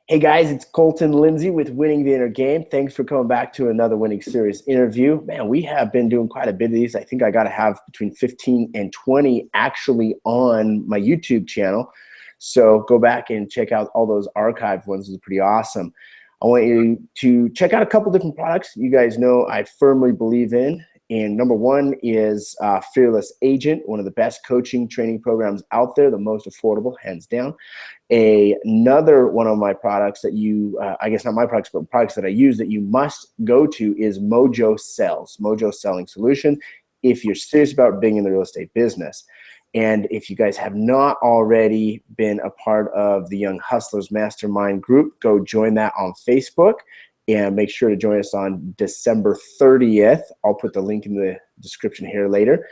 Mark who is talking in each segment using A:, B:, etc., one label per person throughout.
A: Hey guys, it's Colton Lindsay with Winning the Inner Game. Thanks for coming back to another Winning Series interview. Man, we have been doing quite a bit of these. I think I got to have between 15 and 20 actually on my YouTube channel. So go back and check out all those archived ones. It's pretty awesome. I want you to check out a couple different products you guys know I firmly believe in. And number one is Fearless Agent, one of the best coaching training programs out there, the most affordable, hands down. Another one of my products that you, I guess not my products, but products that I use that you must go to is Mojo Sells, Mojo Selling Solution, if you're serious about being in the real estate business. And if you guys have not already been a part of the Young Hustlers Mastermind group, go join that on Facebook. And make sure to join us on December 30th. I'll put the link in the description here later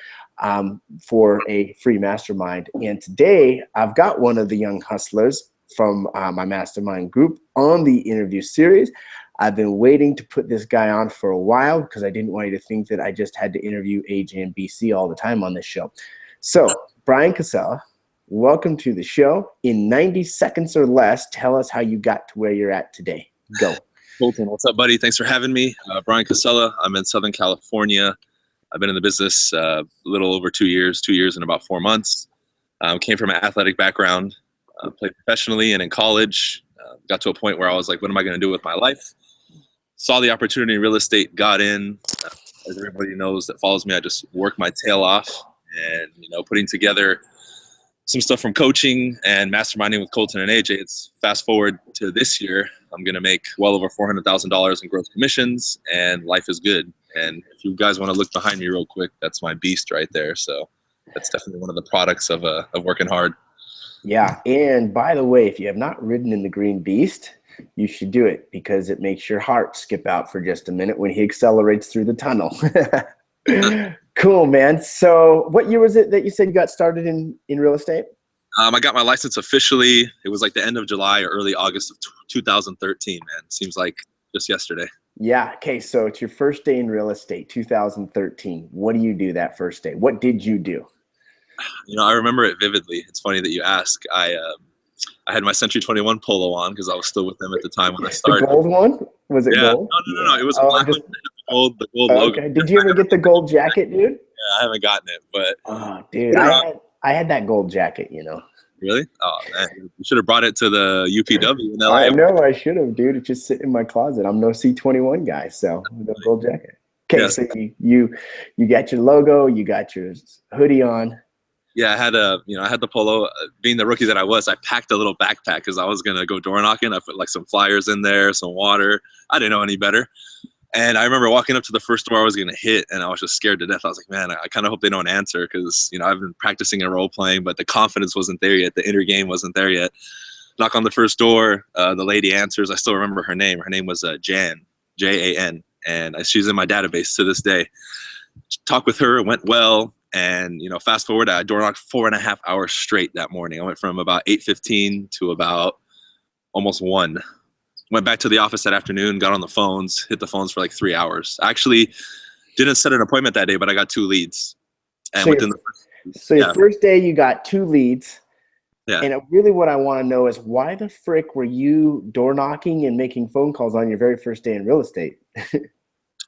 A: for a free mastermind. And today I've got one of the young hustlers from my mastermind group on the interview series. I've been waiting to put this guy on for a while because I didn't want you to think that I just had to interview AJ and BC all the time on this show. So Bryan Casella, welcome to the show. In 90 seconds or less, tell us how you got to where you're at today. Go.
B: Colton, what's up, buddy? Thanks for having me. Bryan Casella. I'm in Southern California. I've been in the business a little over 2 years and about 4 months. Came from an athletic background, played professionally and in college. Got to a point where I was like, what am I going to do with my life? Saw the opportunity in real estate, got in. As everybody knows that follows me, I just worked my tail off and, putting together some stuff from coaching and masterminding with Colton and AJ. It's fast forward to this year. I'm going to make well over $400,000 in gross commissions, and life is good. And if you guys want to look behind me real quick, that's my beast right there. So that's definitely one of the products of working hard.
A: Yeah. And by the way, if you have not ridden in the Green Beast, you should do it because it makes your heart skip out for just a minute when he accelerates through the tunnel. Cool, man. So what year was it that you said you got started in real estate?
B: I got my license officially. It was like the end of July or early August of 2013, man. Seems like just yesterday.
A: Yeah. Okay. So it's your first day in real estate, 2013. What do you do that first day? What did you do?
B: I remember it vividly. It's funny that you ask. I had my Century 21 polo on because I was still with them at the time when I started.
A: The gold one? Was it gold?
B: No. It was black one. The gold logo.
A: Okay. Did you ever get the gold jacket, dude?
B: Yeah, I haven't gotten it, but.
A: Oh, dude. I had that gold jacket,
B: Really? Oh, man. You should have brought it to the UPW in LA.
A: I know I should have, dude. It's just sitting in my closet. I'm no C21 guy, so no gold jacket. Okay, yes. So you got your logo, you got your hoodie on.
B: Yeah, I had I had the polo. Being the rookie that I was, I packed a little backpack because I was gonna go door knocking. I put like some flyers in there, some water. I didn't know any better. And I remember walking up to the first door I was going to hit, and I was just scared to death. I was like, man, I kind of hope they don't answer because, I've been practicing and role playing, but the confidence wasn't there yet. The inner game wasn't there yet. Knock on the first door. The lady answers. I still remember her name. Her name was Jan, Jan, and she's in my database to this day. Talked with her. It went well. And, fast forward, I door knocked 4.5 hours straight that morning. I went from about 8:15 to about almost 1. Went back to the office that afternoon, got on the phones, hit the phones for like 3 hours. I actually didn't set an appointment that day, but I got 2 leads. And
A: your first day, you got 2 leads.
B: Yeah.
A: And really what I want to know is why the frick were you door knocking and making phone calls on your very first day in real estate?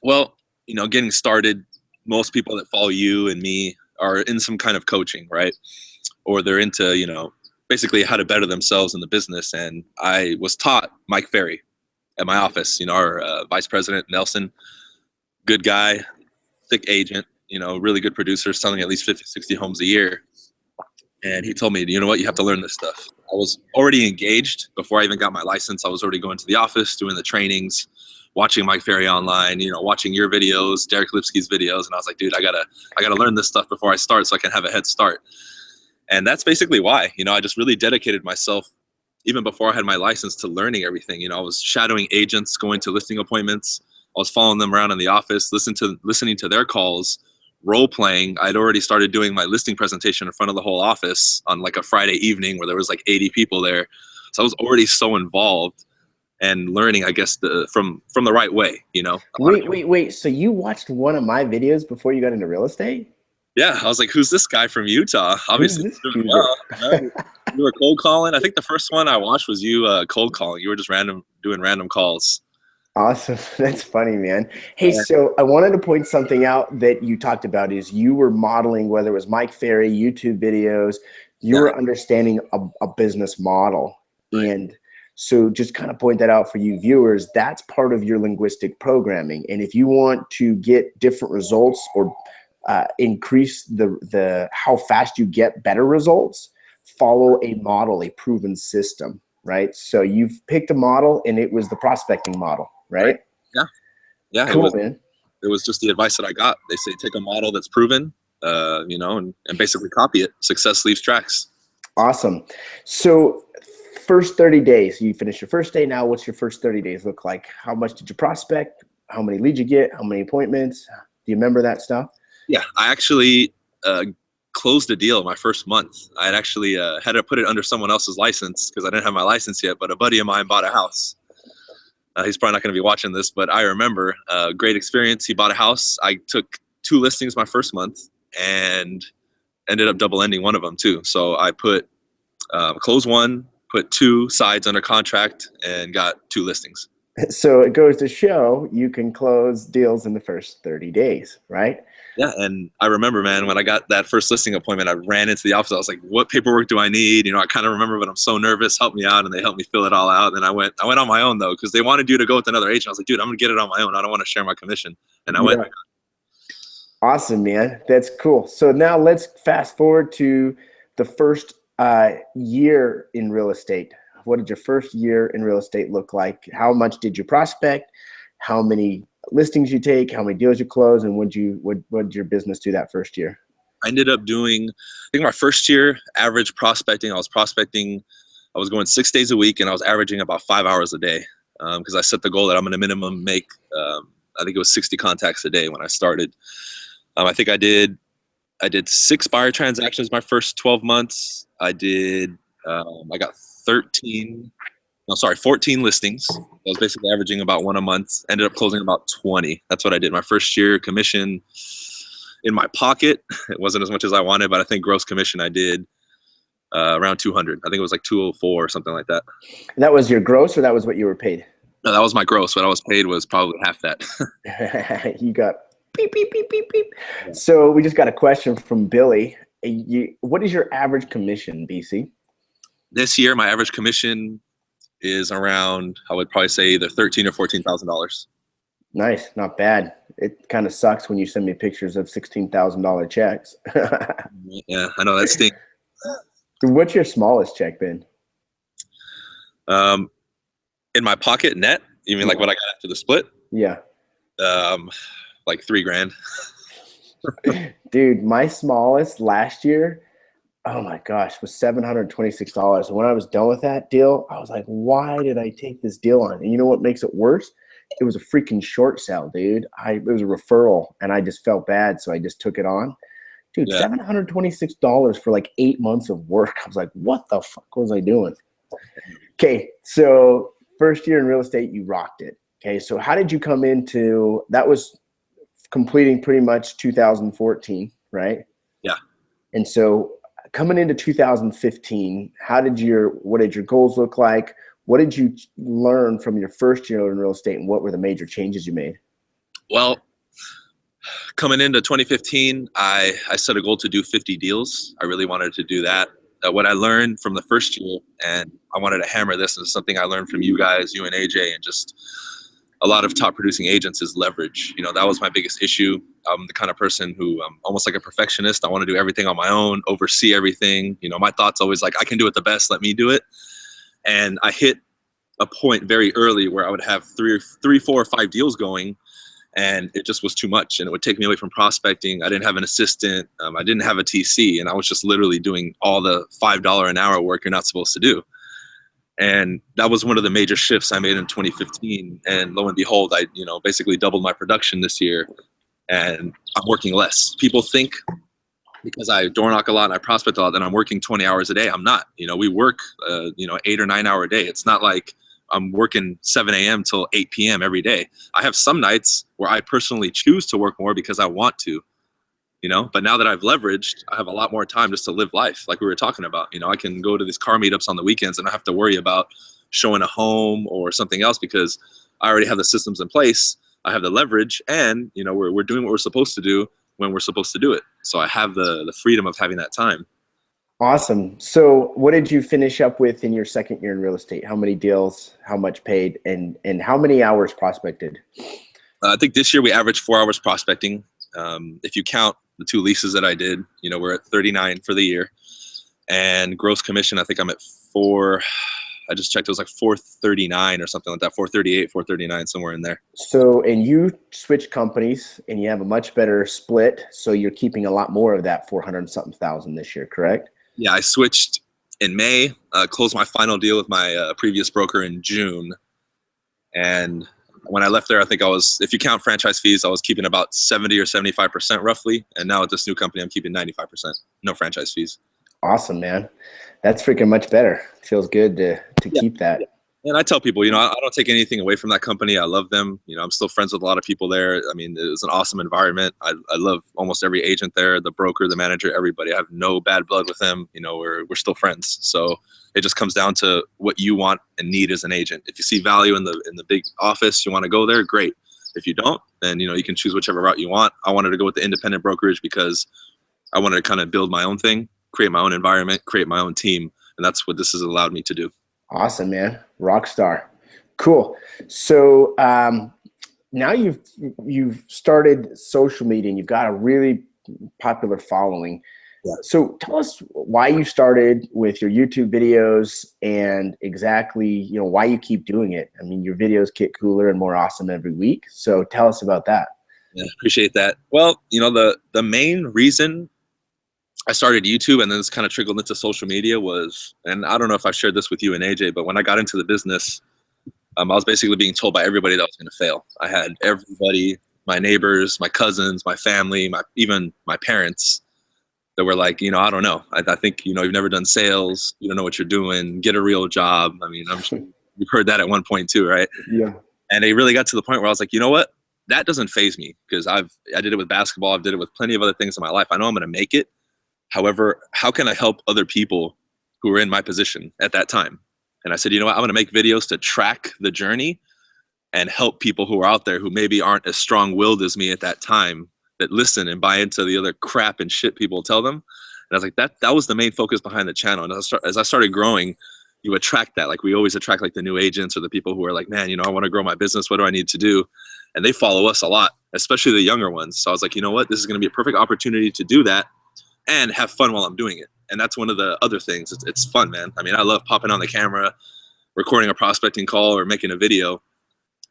B: Well, getting started, most people that follow you and me are in some kind of coaching, right? Or they're into, basically how to better themselves in the business. And I was taught Mike Ferry at my office, our vice president, Nelson, good guy, thick agent, really good producer, selling at least 50, 60 homes a year. And he told me, you know what, you have to learn this stuff. I was already engaged before I even got my license. I was already going to the office, doing the trainings, watching Mike Ferry online, watching your videos, Derek Lipsky's videos. And I was like, dude, I gotta learn this stuff before I start so I can have a head start. And that's basically why, I just really dedicated myself, even before I had my license, to learning everything. I was shadowing agents, going to listing appointments. I was following them around in the office, listening to their calls, role playing. I'd already started doing my listing presentation in front of the whole office on like a Friday evening where there was like 80 people there. So I was already so involved and learning, I guess, from the right way,
A: Wait. So you watched one of my videos before you got into real estate?
B: Yeah, I was like, who's this guy from Utah?
A: Who's
B: Obviously
A: this
B: doing
A: cougar?
B: well. You were cold calling. I think the first one I watched was you cold calling. You were just doing random calls.
A: Awesome. That's funny, man. Hey,
B: Yeah,
A: so I wanted to point something out that you talked about is you were modeling, whether it was Mike Ferry, YouTube videos, you
B: yeah,
A: were understanding a business model.
B: right.
A: And so just kind of point that out for you viewers, that's part of your linguistic programming. And if you want to get different results or increase the how fast you get better results, follow a model, a proven system, right? So you've picked a model and it was the prospecting model,
B: Right.
A: right?
B: Yeah. Yeah.
A: Cool, man.
B: It was just the advice that I got. They say take a model that's proven, and basically copy it. Success leaves tracks.
A: Awesome. So first 30 days, you finished your first day. Now what's your first 30 days look like? How much did you prospect? How many leads you get? How many appointments? Do you remember that stuff?
B: Yeah, I actually closed a deal my first month. I had actually had to put it under someone else's license because I didn't have my license yet, but a buddy of mine bought a house. He's probably not going to be watching this, but I remember great experience. He bought a house. I took 2 listings my first month and ended up double ending one of them too. So I put closed 1, put 2 sides under contract, and got 2 listings.
A: So it goes to show you can close deals in the first 30 days, right?
B: Yeah, and I remember, man, when I got that first listing appointment, I ran into the office. I was like, "What paperwork do I need?" I kind of remember, but I'm so nervous. Help me out, and they helped me fill it all out. And I went on my own though, because they wanted you to go with another agent. I was like, "Dude, I'm gonna get it on my own. I don't want to share my commission." And I went.
A: Yeah. Awesome, man. That's cool. So now let's fast forward to the first year in real estate. What did your first year in real estate look like? How much did you prospect? How many listings you take? How many deals you close? And what did your business do that first year?
B: I ended up doing, I think my first year, average prospecting. I was going 6 days a week, and I was averaging about 5 hours a day because I set the goal that I'm going to minimum make, I think it was 60 contacts a day when I started. I think I did 6 buyer transactions my first 12 months. I got 14 listings. I was basically averaging about 1 a month. Ended up closing about 20. That's what I did my first year. Commission in my pocket, it wasn't as much as I wanted, but I think gross commission I did around 200. I think it was like 204 or something like that.
A: And that was your gross, or that was what you were paid?
B: No, that was my gross. What I was paid was probably half that.
A: You got beep, beep, beep, beep, beep. Yeah. So we just got a question from Billy. What is your average commission, BC?
B: This year, my average commission is around, I would probably say either $13,000 or $14,000.
A: Nice, not bad. It kind of sucks when you send me pictures of $16,000 checks.
B: Yeah, I know that stinks.
A: What's your smallest check been?
B: In my pocket net, you mean like what I got after the split?
A: Yeah.
B: Like $3,000.
A: Dude, my smallest last year, oh my gosh, was $726. And when I was done with that deal, I was like, why did I take this deal on? And you know what makes it worse? It was a freaking short sale, dude. It was a referral, and I just felt bad, so I just took it on. Dude, yeah. $726 for like 8 months of work. I was like, what the fuck was I doing? Okay, so first year in real estate, you rocked it. Okay, so how did you come into, that was completing pretty much 2014, right?
B: Yeah.
A: And so coming into 2015, what did your goals look like? What did you learn from your first year in real estate, and what were the major changes you made?
B: Well, coming into 2015, I set a goal to do 50 deals. I really wanted to do that. What I learned from the first year, and I wanted to hammer this, is something I learned from you guys, you and AJ, and just a lot of top producing agents, is leverage. That was my biggest issue. I'm the kind of person who I'm almost like a perfectionist. I want to do everything on my own, oversee everything. My thought's always like, I can do it the best, let me do it. And I hit a point very early where I would have 3, 4, or 5 deals going, and it just was too much, and it would take me away from prospecting. I didn't have an assistant. I didn't have a TC, and I was just literally doing all the $5 an hour work you're not supposed to do. And that was one of the major shifts I made in 2015. And lo and behold, I basically doubled my production this year, and I'm working less. People think because I door knock a lot and I prospect a lot that I'm working 20 hours a day. I'm not. We work 8 or 9 hour day. It's not like I'm working 7 a.m. till 8 p.m. every day. I have some nights where I personally choose to work more because I want to. you know. But now that I've leveraged, I have a lot more time just to live life, like we were talking about. You know, I can go to these car meetups on the weekends and not have to worry about showing a home or something else because I already have the systems in place. I have the leverage, and you know, we're doing what we're supposed to do when we're supposed to do it. So I have the freedom of having that time.
A: Awesome. So what did you finish up with in your second year in real estate? How many deals, how much paid, and how many hours prospected?
B: I think this year we averaged 4 hours prospecting. If you count the 2 leases that I did, you know, we're at 39 for the year. And gross commission, I think I'm at 4. I just checked. It was like 439 or something like that. 438, 439, somewhere in there.
A: So, and you switch companies and you have a much better split. So you're keeping a lot more of that 400 something thousand this year, correct?
B: Yeah, I switched in May, closed my final deal with my previous broker in June. And when I left there, I think I was, if you count franchise fees, I was keeping about 70 or 75% roughly. And now at this new company, I'm keeping 95%, no franchise fees.
A: Awesome, man. That's freaking much better. Feels good to keep that.
B: And I tell people, you know, I don't take anything away from that company. I love them. You know, I'm still friends with a lot of people there. I mean, it was an awesome environment. I love almost every agent there, the broker, the manager, everybody. I have no bad blood with them. You know, we're still friends. So it just comes down to what you want and need as an agent. If you see value in the big office, you want to go there, great. If you don't, then, you know, you can choose whichever route you want. I wanted to go with the independent brokerage because I wanted to kind of build my own thing, create my own environment, create my own team. And that's what this has allowed me to do.
A: Awesome, man. Rock star. Cool. So now you've started social media and you've got a really popular following. Yeah. So tell us why you started with your YouTube videos and exactly, you know, why you keep doing it. I mean, your videos get cooler and more awesome every week. So tell us about that.
B: Yeah, appreciate that. Well, you know, the main reason I started YouTube and then it's kind of trickled into social media was, and I don't know if I shared this with you and AJ, but when I got into the business, I was basically being told by everybody that I was going to fail. I had everybody, my neighbors, my cousins, my family, even my parents that were like, you know, I don't know. I think, you know, you've never done sales. You don't know what you're doing. Get a real job. I mean, I'm sure you've heard that at one point too, right?
A: Yeah.
B: And it really got to the point where I was like, you know what? That doesn't faze me because I did it with basketball. I've did it with plenty of other things in my life. I know I'm going to make it. However, how can I help other people who were in my position at that time? And I said, you know what, I'm going to make videos to track the journey and help people who are out there who maybe aren't as strong-willed as me at that time that listen and buy into the other crap and shit people tell them. And I was like, that was the main focus behind the channel. And as I started growing, you attract that. Like we always attract like the new agents or the people who are like, man, you know, I want to grow my business. What do I need to do? And they follow us a lot, especially the younger ones. So I was like, you know what, this is going to be a perfect opportunity to do that and have fun while I'm doing it. And that's one of the other things. It's fun, man. I mean, I love popping on the camera, recording a prospecting call or making a video,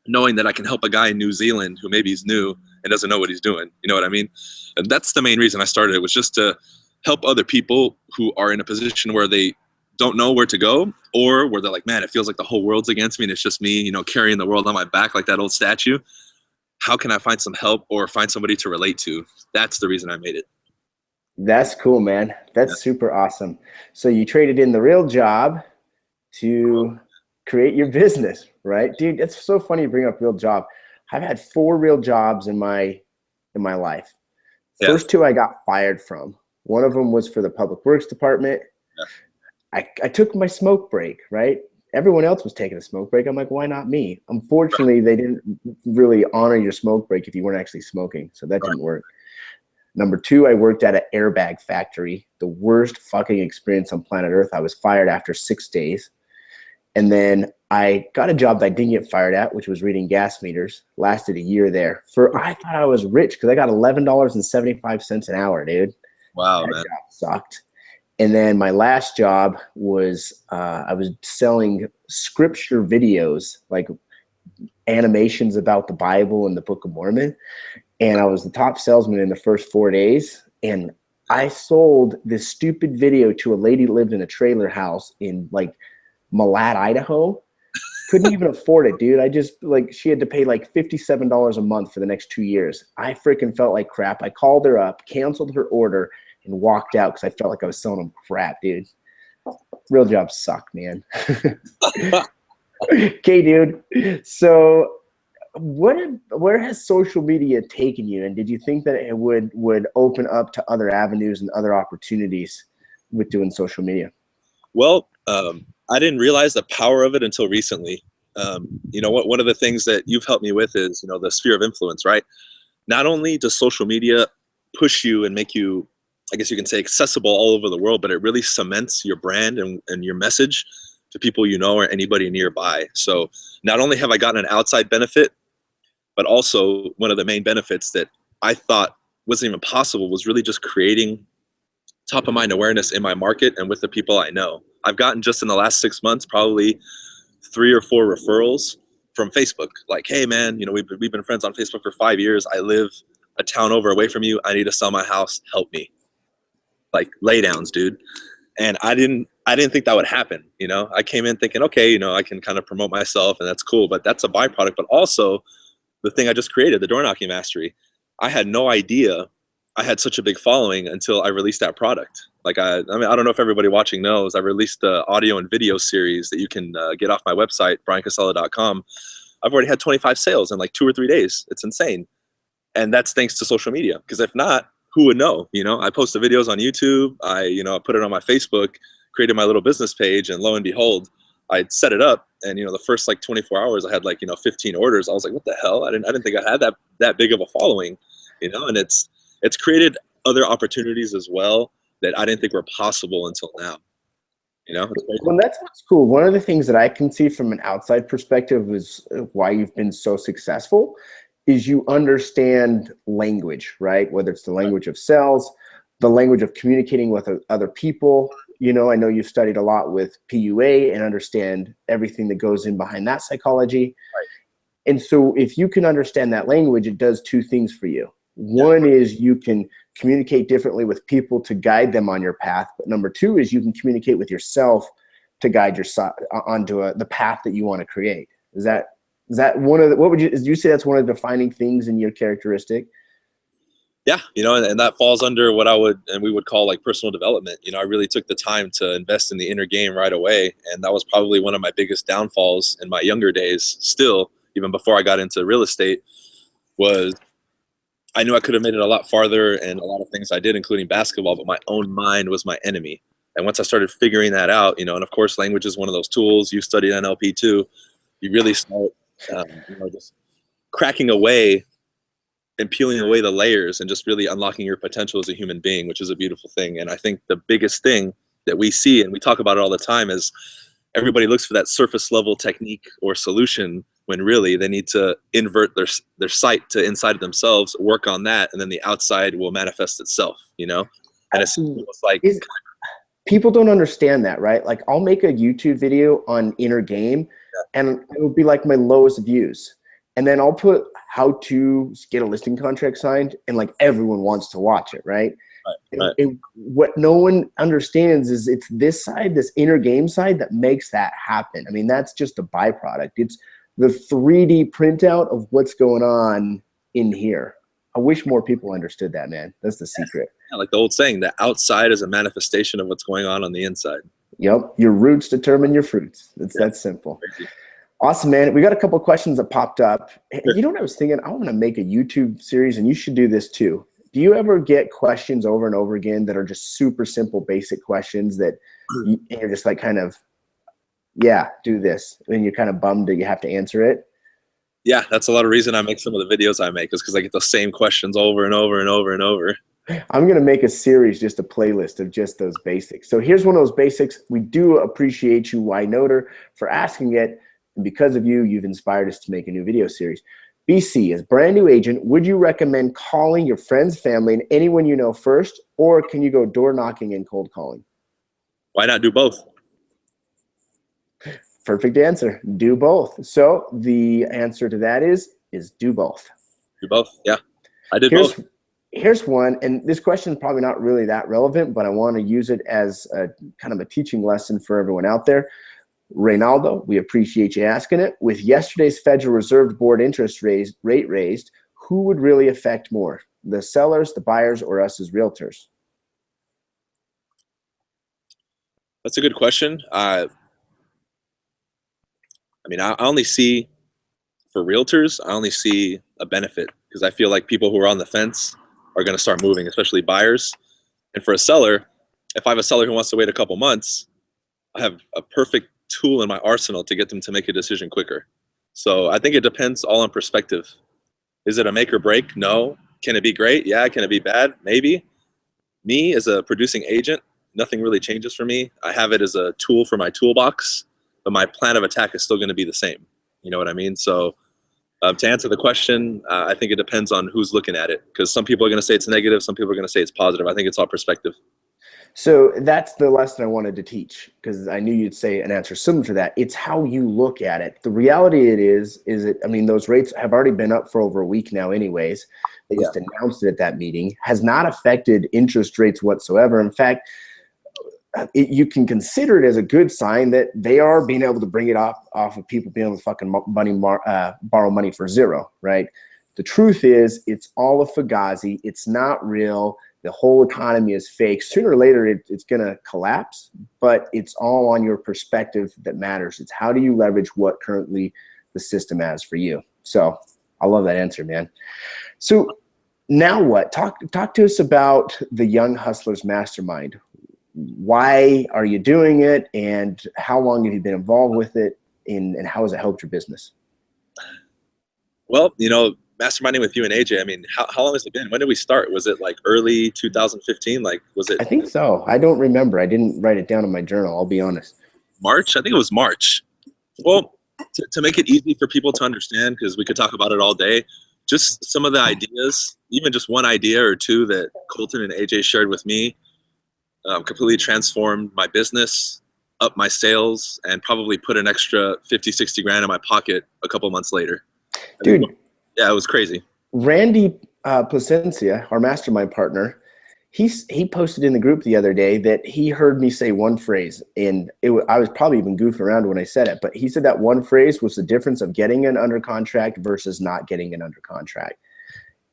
B: knowing that I can help a guy in New Zealand who maybe he's new and doesn't know what he's doing. You know what I mean? And that's the main reason I started it, was just to help other people who are in a position where they don't know where to go, or where they're like, man, it feels like the whole world's against me and it's just me, you know, carrying the world on my back like that old statue. How can I find some help or find somebody to relate to? That's the reason I made it.
A: That's cool, man. That's super awesome. So you traded in the real job to create your business, right? Dude, it's so funny you bring up real job. I've had 4 real jobs in my life. First 2 I got fired from. One of them was for the public works department. Yeah. I took my smoke break, right? Everyone else was taking a smoke break. I'm like, why not me? Unfortunately, they didn't really honor your smoke break if you weren't actually smoking. So that didn't work. Number 2, I worked at an airbag factory. The worst fucking experience on planet Earth. I was fired after 6 days. And then I got a job that I didn't get fired at, which was reading gas meters. Lasted a year there. I thought I was rich because I got $11.75 an hour, dude.
B: Wow,
A: that
B: man.
A: job sucked. And then my last job was I was selling scripture videos, like animations about the Bible and the Book of Mormon. And I was the top salesman in the first 4 days. And I sold this stupid video to a lady who lived in a trailer house in like Malad, Idaho. Couldn't even afford it, dude. I just she had to pay like $57 a month for the next 2 years. I freaking felt like crap. I called her up, canceled her order, and walked out because I felt like I was selling them crap, dude. Real jobs suck, man. Okay, dude. So where has social media taken you, and did you think that it would open up to other avenues and other opportunities with doing social media?
B: Well, I didn't realize the power of it until recently. One of the things that you've helped me with is, the sphere of influence, right? Not only does social media push you and make you, I guess you can say, accessible all over the world, but it really cements your brand and your message to people or anybody nearby. So not only have I gotten an outside benefit, but also one of the main benefits that I thought wasn't even possible was really just creating top of mind awareness in my market and with the people I know. I've gotten, just in the last 6 months, probably 3 or 4 referrals from Facebook. Like, hey man, we've been friends on Facebook for 5 years. I live a town over away from you. I need to sell my house. Help me. Like, laydowns, dude. And I didn't think that would happen. I came in thinking, okay, I can kind of promote myself and that's cool, but that's a byproduct. But also the thing I just created, the door knocking mastery, I had no idea I had such a big following until I released that product. Like, I mean, I don't know if everybody watching knows, I released the audio and video series that you can get off my website, bryancasella.com. I've already had 25 sales in like 2 or 3 days. It's insane. And that's thanks to social media. Because if not, who would know? I post the videos on YouTube. I put it on my Facebook, created my little business page, and lo and behold, I set it up. And, the first like 24 hours, I had like, 15 orders. I was like, what the hell? I didn't think I had that big of a following, and it's created other opportunities as well that I didn't think were possible until now.
A: Well, that's what's cool. One of the things that I can see from an outside perspective is why you've been so successful is you understand language, right? Whether it's the language of sales, the language of communicating with other people. I know you've studied a lot with PUA and understand everything that goes in behind that psychology.
B: Right.
A: And so if you can understand that language, it does 2 things for you. One is you can communicate differently with people to guide them on your path. But number 2 is you can communicate with yourself to guide yourself onto the path that you want to create. Is that one of the, would you say that's one of the defining things in your characteristic?
B: Yeah, and that falls under what we would call like personal development. I really took the time to invest in the inner game right away. And that was probably one of my biggest downfalls in my younger days, still, even before I got into real estate, was I knew I could have made it a lot farther and a lot of things I did, including basketball, but my own mind was my enemy. And once I started figuring that out, and of course, language is one of those tools. You studied NLP too. You really start, just cracking away and peeling away the layers and just really unlocking your potential as a human being, which is a beautiful thing. And I think the biggest thing that we see, and we talk about it all the time, is everybody looks for that surface level technique or solution when really they need to invert their sight to inside of themselves, work on that, and then the outside will manifest itself, And it's like,
A: people don't understand that, right? Like, I'll make a YouTube video on inner game and it will be like my lowest views. And then I'll put how to get a listing contract signed, and like everyone wants to watch it, right?
B: Right.
A: And what no one understands is it's this side, this inner game side, that makes that happen. I mean, that's just a byproduct. It's the 3D printout of what's going on in here. I wish more people understood that, man. That's the secret.
B: Yeah, like the old saying, the outside is a manifestation of what's going on the inside.
A: Yep. Your roots determine your fruits. It's that simple.
B: Crazy.
A: Awesome, man. We got a couple of questions that popped up. You know what I was thinking? I want to make a YouTube series, and you should do this too. Do you ever get questions over and over again that are just super simple, basic questions that you're just like kind of, yeah, do this, and you're kind of bummed that you have to answer it?
B: Yeah, that's a lot of reason I make some of the videos I make, is because I get the same questions over and over and over and over.
A: I'm going to make a series, just a playlist of just those basics. So here's one of those basics. We do appreciate you, Why Noter, for asking it. And because of you, you've inspired us to make a new video series. BC, as brand new agent, would you recommend calling your friends, family, and anyone you know first, or can you go door knocking and cold calling?
B: Why not do both?
A: Perfect answer. Do both. So the answer to that is do both.
B: Do both. Yeah, I did both.
A: Here's one, and this question is probably not really that relevant, but I want to use it as a kind of a teaching lesson for everyone out there. Reynaldo, we appreciate you asking it. With yesterday's Federal Reserve Board interest rate raised, who would really affect more, the sellers, the buyers, or us as realtors?
B: That's a good question. I only see for realtors, I only see a benefit because I feel like people who are on the fence are going to start moving, especially buyers. And for a seller, if I have a seller who wants to wait a couple months, I have a perfect tool in my arsenal to get them to make a decision quicker. So I think it depends all on perspective. Is it a make or break? No. Can it be great? Yeah. Can it be bad? Maybe. Me as a producing agent, nothing really changes for me. I have it as a tool for my toolbox, but my plan of attack is still going to be the same. You know what I mean? So to answer the question, I think it depends on who's looking at it, because some people are going to say it's negative, some people are going to say it's positive. I think it's all perspective.
A: So that's the lesson I wanted to teach, because I knew you'd say an answer similar to that. It's how you look at it. The reality it is it, I mean, those rates have already been up for over a week now anyways. They just announced it at that meeting. Has not affected interest rates whatsoever. In fact, you can consider it as a good sign that they are being able to bring it off of people being able to fucking borrow money for zero, right? The truth is, it's all a fugazi. It's not real. The whole economy is fake. Sooner or later, it's going to collapse, but it's all on your perspective that matters. It's how do you leverage what currently the system has for you. So I love that answer, man. So now what? Talk to us about the Young Hustlers Mastermind. Why are you doing it, and how long have you been involved with it, and how has it helped your business?
B: Well, you know, masterminding with you and AJ, I mean, how long has it been? When did we start? Was it like early 2015? Like, was it?
A: I think so. I don't remember. I didn't write it down in my journal. I'll be honest.
B: March? I think it was March. Well, to make it easy for people to understand, because we could talk about it all day, just some of the ideas, even just one idea or two that Colton and AJ shared with me, completely transformed my business, up my sales, and probably put an extra 50, 60 grand in my pocket a couple months later.
A: Dude.
B: Yeah, it was crazy.
A: Randy Placencia, our mastermind partner, he posted in the group the other day that he heard me say one phrase, and I was probably even goofing around when I said it, but he said that one phrase was the difference of getting an under contract versus not getting an under contract.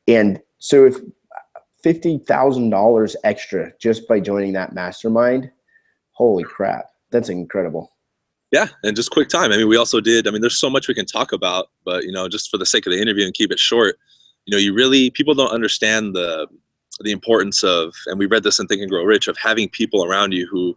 A: And so if $50,000 extra just by joining that mastermind, holy crap, that's incredible.
B: Yeah, and just quick time. I mean, we also did, I mean, there's so much we can talk about, but, you know, just for the sake of the interview and keep it short, you know, people don't understand the importance of, and we read this in Think and Grow Rich, of having people around you who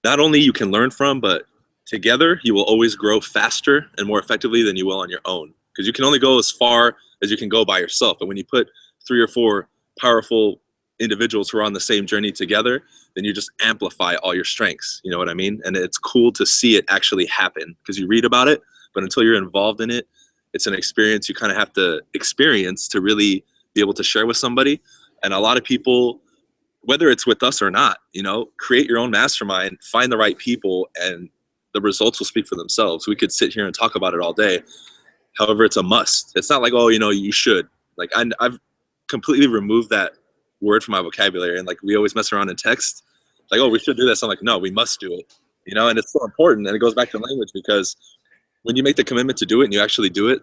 B: not only you can learn from, but together you will always grow faster and more effectively than you will on your own. Because you can only go as far as you can go by yourself. But when you put 3 or 4 powerful individuals who are on the same journey together, then you just amplify all your strengths. You know what I mean? And it's cool to see it actually happen, because you read about it, but until you're involved in it, it's an experience you kind of have to experience to really be able to share with somebody. And a lot of people, whether it's with us or not, you know, create your own mastermind, find the right people, and the results will speak for themselves. We could sit here and talk about it all day. However, it's a must. It's not like, oh, you know, you should. Like, I've completely removed that word from my vocabulary. And like, we always mess around in text, like, oh, we should do this. I'm like, no, we must do it. You know, and it's so important. And it goes back to language, because when you make the commitment to do it and you actually do it,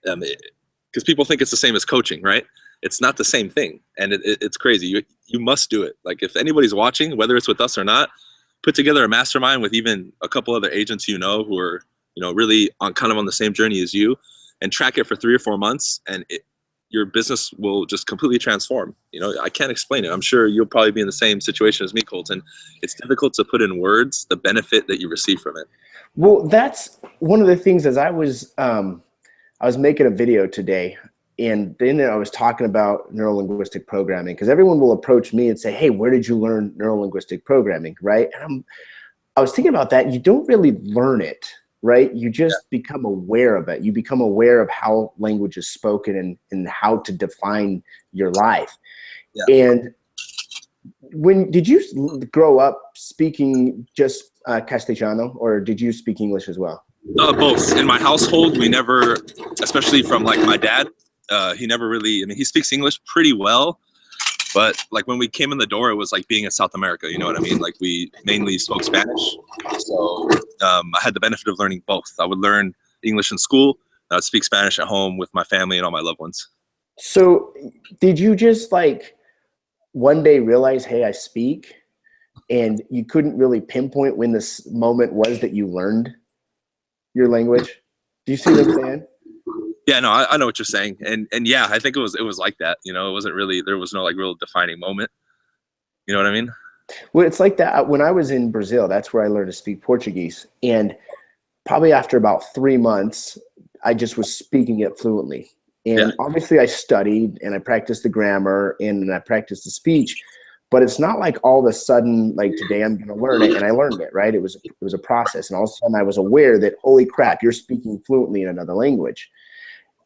B: because people think it's the same as coaching, right? It's not the same thing. And it's crazy. You must do it. Like, if anybody's watching, whether it's with us or not, put together a mastermind with even a couple other agents, you know, who are, you know, really on the same journey as you, and track it for 3 or 4 months, and your business will just completely transform. You know, I can't explain it. I'm sure you'll probably be in the same situation as me, Colton. It's difficult to put in words the benefit that you receive from it.
A: Well, that's one of the things. As I was making a video today, and then I was talking about neuro-linguistic programming, because everyone will approach me and say, hey, where did you learn neuro-linguistic programming, right? And I was thinking about that. You don't really learn it, right? You just become aware of it. You become aware of how language is spoken and how to define your life. Yeah. And did you grow up speaking just Castellano, or did you speak English as well?
B: Both. In my household, we never, especially from like my dad, he never really, I mean, he speaks English pretty well, but like when we came in the door, it was like being in South America, you know what I mean? Like, we mainly spoke Spanish. So I had the benefit of learning both. I would learn English in school, and I'd speak Spanish at home with my family and all my loved ones.
A: So did you just like one day realize, hey, I speak, and you couldn't really pinpoint when this moment was that you learned your language? Do you see what I'm saying?
B: Yeah, no, I know what you're saying, and yeah, I think it was like that. You know, it wasn't really, there was no like real defining moment. You know what I mean?
A: Well, it's like that when I was in Brazil. That's where I learned to speak Portuguese, and probably after about 3 months, I just was speaking it fluently.
B: Yeah,
A: And obviously, I studied and I practiced the grammar and I practiced the speech. But it's not like all of a sudden, like today I'm going to learn it, and I learned it, right? It was a process, and all of a sudden I was aware that holy crap, you're speaking fluently in another language.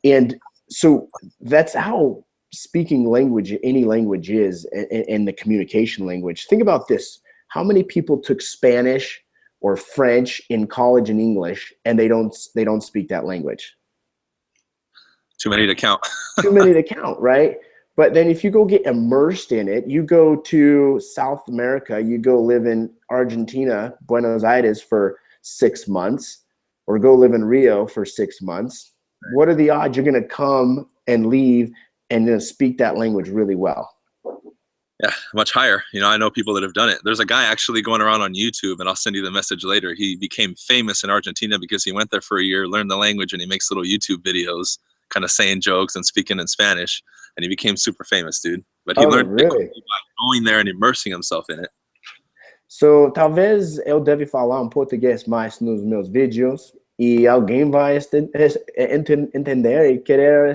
A: And so that's how speaking language, any language is, and the communication language. Think about this. How many people took Spanish or French in college in English, and they don't speak that language?
B: too many to count.
A: Too many to count, right? But then if you go get immersed in it, you go to South America, you go live in Argentina, Buenos Aires for 6 months, or go live in Rio for 6 months. What are the odds you're going to come and leave and then speak that language really well?
B: Yeah, much higher. You know, I know people that have done it. There's a guy actually going around on YouTube, and I'll send you the message later. He became famous in Argentina because he went there for a year, learned the language, and he makes little YouTube videos kind of saying jokes and speaking in Spanish, and he became super famous, dude. But he learned
A: really?
B: by going there and immersing himself in it.
A: So, talvez eu deva falar português mais nos meus vídeos e alguém vai entender e querer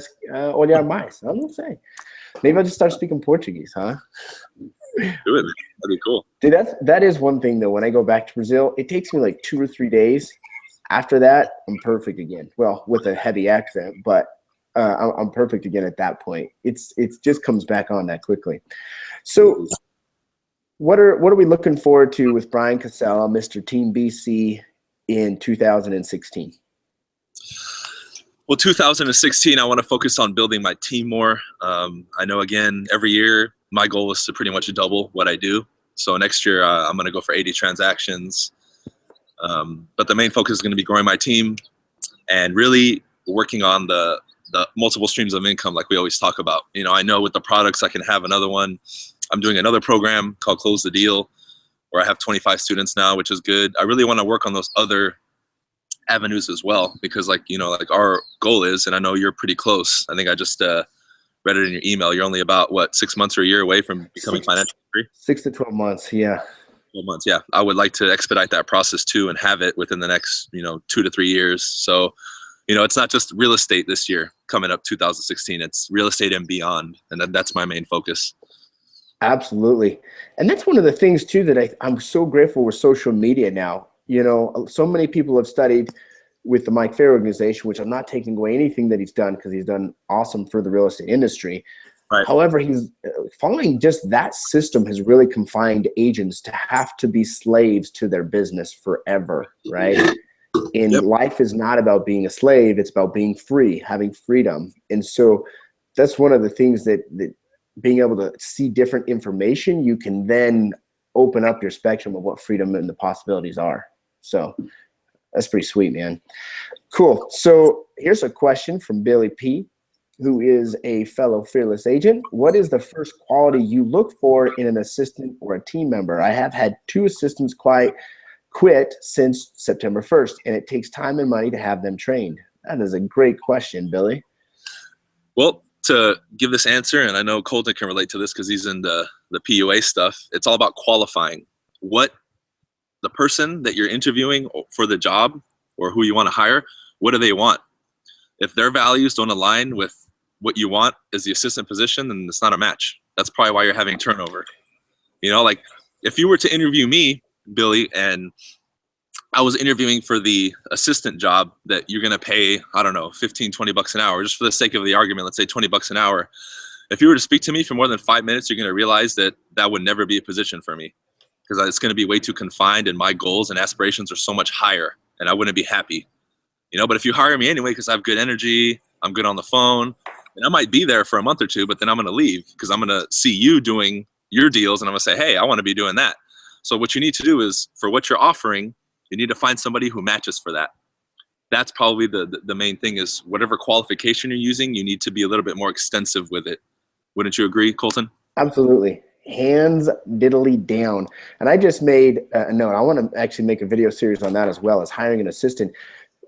A: olhar mais. I don't say. Maybe I'll just start speaking Portuguese, huh?
B: Do it. That'd be cool.
A: Dude, that is one thing though. When I go back to Brazil, it takes me like 2 or 3 days. After that, I'm perfect again. Well, with a heavy accent, but I'm perfect again at that point. It just comes back on that quickly. So, what are we looking forward to with Bryan Casella, Mr. Team BC, in 2016?
B: Well, 2016, I want to focus on building my team more. I know, again, every year, my goal is to pretty much double what I do. So next year, I'm going to go for 80 transactions. But the main focus is going to be growing my team and really working on the multiple streams of income like we always talk about. You know, I know with the products, I can have another one. I'm doing another program called Close the Deal, where I have 25 students now, which is good. I really want to work on those other avenues as well, because like, you know, like our goal is, and I know you're pretty close. I think I just read it in your email. You're only about what, 6 months or a year away from becoming financially free?
A: 6 to 12 months. Yeah.
B: 12 months. Yeah. I would like to expedite that process too and have it within the next, 2 to 3 years. So, it's not just real estate this year coming up 2016, it's real estate and beyond. And that's my main focus.
A: Absolutely. And that's one of the things too that I'm so grateful with social media now. So many people have studied with the Mike Fair organization, which I'm not taking away anything that he's done because he's done awesome for the real estate industry.
B: Right.
A: However, he's following just that system has really confined agents to have to be slaves to their business forever, right? And
B: Yep.
A: Life is not about being a slave. It's about being free, having freedom. And so that's one of the things that being able to see different information, you can then open up your spectrum of what freedom and the possibilities are. So that's pretty sweet, man. Cool. So here's a question from Billy P, who is a fellow fearless agent. What is the first quality you look for in an assistant or a team member? I have had 2 assistants quit since September 1st, and it takes time and money to have them trained. That is a great question, Billy.
B: Well, to give this answer, and I know Colton can relate to this because he's in the PUA stuff, it's all about qualifying what the person that you're interviewing for the job or who you want to hire, what do they want? If their values don't align with what you want as the assistant position, then it's not a match. That's probably why you're having turnover. Like if you were to interview me, Billy, and I was interviewing for the assistant job that you're going to pay, I don't know, 15, 20 bucks an hour, just for the sake of the argument, let's say 20 bucks an hour. If you were to speak to me for more than 5 minutes, you're going to realize that would never be a position for me because it's going to be way too confined and my goals and aspirations are so much higher and I wouldn't be happy. But if you hire me anyway, because I have good energy, I'm good on the phone, and I might be there for a month or 2, but then I'm going to leave because I'm going to see you doing your deals and I'm going to say, hey, I want to be doing that. So what you need to do is for what you're offering, you need to find somebody who matches for that. That's probably the main thing is whatever qualification you're using, you need to be a little bit more extensive with it. Wouldn't you agree, Colton?
A: Absolutely. Hands diddly down. And I just made a note. I want to actually make a video series on that as well as hiring an assistant.